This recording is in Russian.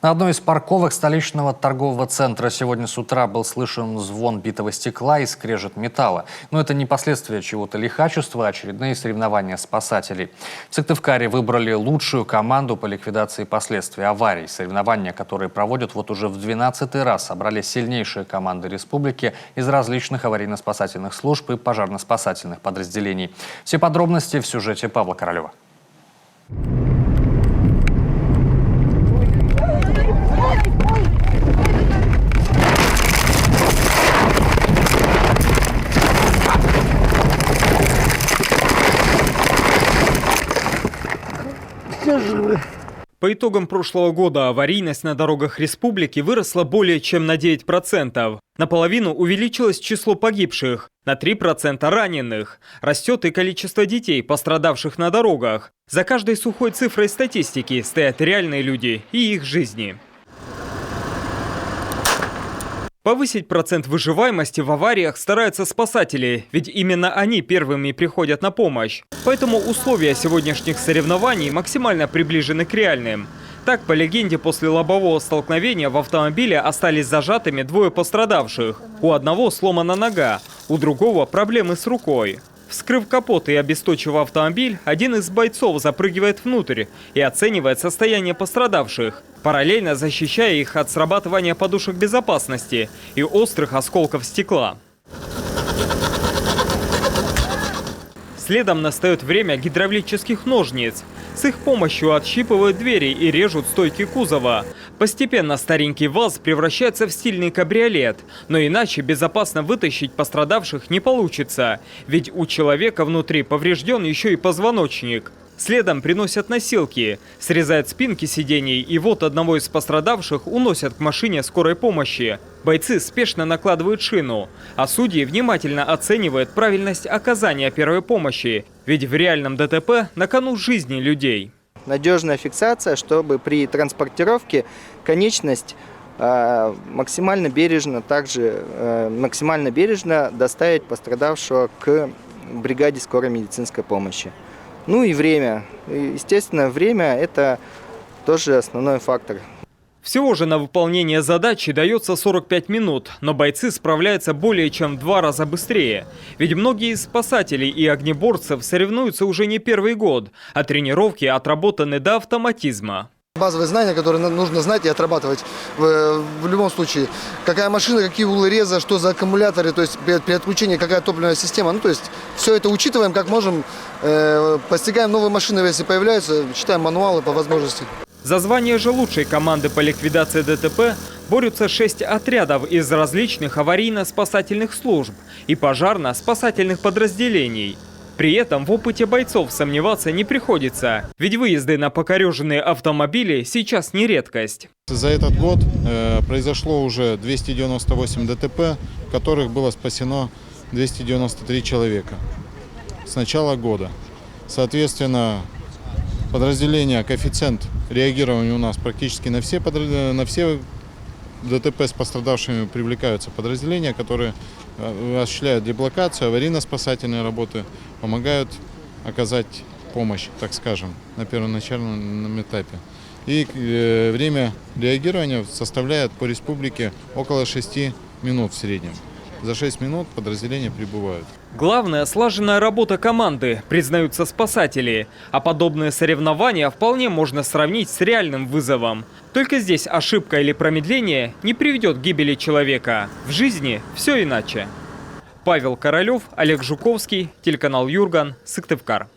На одной из парковок столичного торгового центра сегодня с утра был слышен звон битого стекла и скрежет металла. Но это не последствия чего-то лихачества, а очередные соревнования спасателей. В Сыктывкаре выбрали лучшую команду по ликвидации последствий аварий. Соревнования, которые проводят вот уже в 12-й раз, собрали сильнейшие команды республики из различных аварийно-спасательных служб и пожарно-спасательных подразделений. Все подробности в сюжете Павла Королева. По итогам прошлого года аварийность на дорогах республики выросла более чем на 9%. Наполовину увеличилось число погибших, на 3% раненых. Растет и количество детей, пострадавших на дорогах. За каждой сухой цифрой статистики стоят реальные люди и их жизни. Повысить процент выживаемости в авариях стараются спасатели, ведь именно они первыми приходят на помощь. Поэтому условия сегодняшних соревнований максимально приближены к реальным. Так, по легенде, после лобового столкновения в автомобиле остались зажатыми двое пострадавших. У одного сломана нога, у другого проблемы с рукой. Вскрыв капот и обесточив автомобиль, один из бойцов запрыгивает внутрь и оценивает состояние пострадавших, параллельно защищая их от срабатывания подушек безопасности и острых осколков стекла. Следом настает время гидравлических ножниц. С их помощью отщипывают двери и режут стойки кузова. Постепенно старенький ВАЗ превращается в стильный кабриолет. Но иначе безопасно вытащить пострадавших не получится. Ведь у человека внутри поврежден еще и позвоночник. Следом приносят носилки, срезают спинки сидений и вот одного из пострадавших уносят к машине скорой помощи. Бойцы спешно накладывают шину, а судьи внимательно оценивают правильность оказания первой помощи, ведь в реальном ДТП на кону жизни людей. Надежная фиксация, чтобы при транспортировке конечность максимально бережно доставить пострадавшего к бригаде скорой медицинской помощи. Ну и время. Естественно, время – это тоже основной фактор. Всего же на выполнение задачи дается 45 минут, но бойцы справляются более чем в 2 раза быстрее. Ведь многие из спасателей и огнеборцев соревнуются уже не первый год, а тренировки отработаны до автоматизма. Базовые знания, которые нужно знать и отрабатывать в любом случае. Какая машина, какие углы реза, что за аккумуляторы, то есть при отключении какая топливная система. Ну, то есть все это учитываем, как можем, постигаем новые машины, если появляются, читаем мануалы по возможности. За звание же лучшей команды по ликвидации ДТП борются 6 отрядов из различных аварийно-спасательных служб и пожарно-спасательных подразделений. При этом в опыте бойцов сомневаться не приходится, ведь выезды на покореженные автомобили сейчас не редкость. За этот год произошло уже 298 ДТП, в которых было спасено 293 человека с начала года. Соответственно, подразделение, коэффициент реагирования у нас практически на все ДТП с пострадавшими привлекаются подразделения, которые осуществляют деблокацию, аварийно-спасательные работы, помогают оказать помощь, так скажем, на первоначальном этапе. И время реагирования составляет по республике около 6 минут в среднем. За 6 минут подразделения прибывают. Главное – слаженная работа команды, признаются спасатели. А подобные соревнования вполне можно сравнить с реальным вызовом. Только здесь ошибка или промедление не приведет к гибели человека. В жизни все иначе. Павел Королев, Олег Жуковский, телеканал Юрган, Сыктывкар.